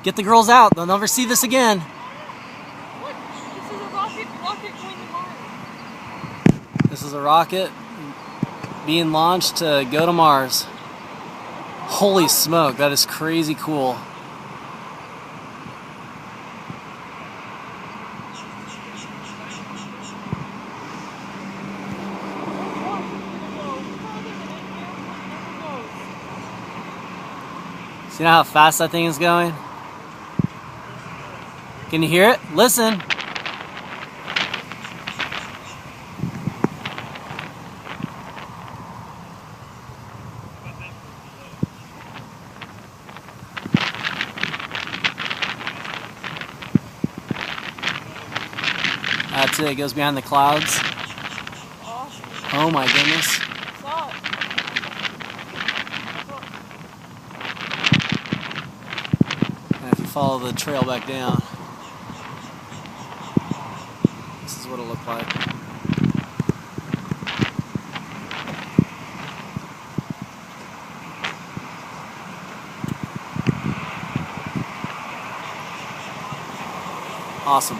Get the girls out. They'll never see this again. Look, this is a rocket going to Mars. This is a rocket being launched to go to Mars. Holy smoke, that is crazy cool. See how fast that thing is going? Can you hear it? Listen. That's it, it goes behind the clouds. Awesome. Oh my goodness. And if you follow the trail back down, this is what it looked like. Awesome.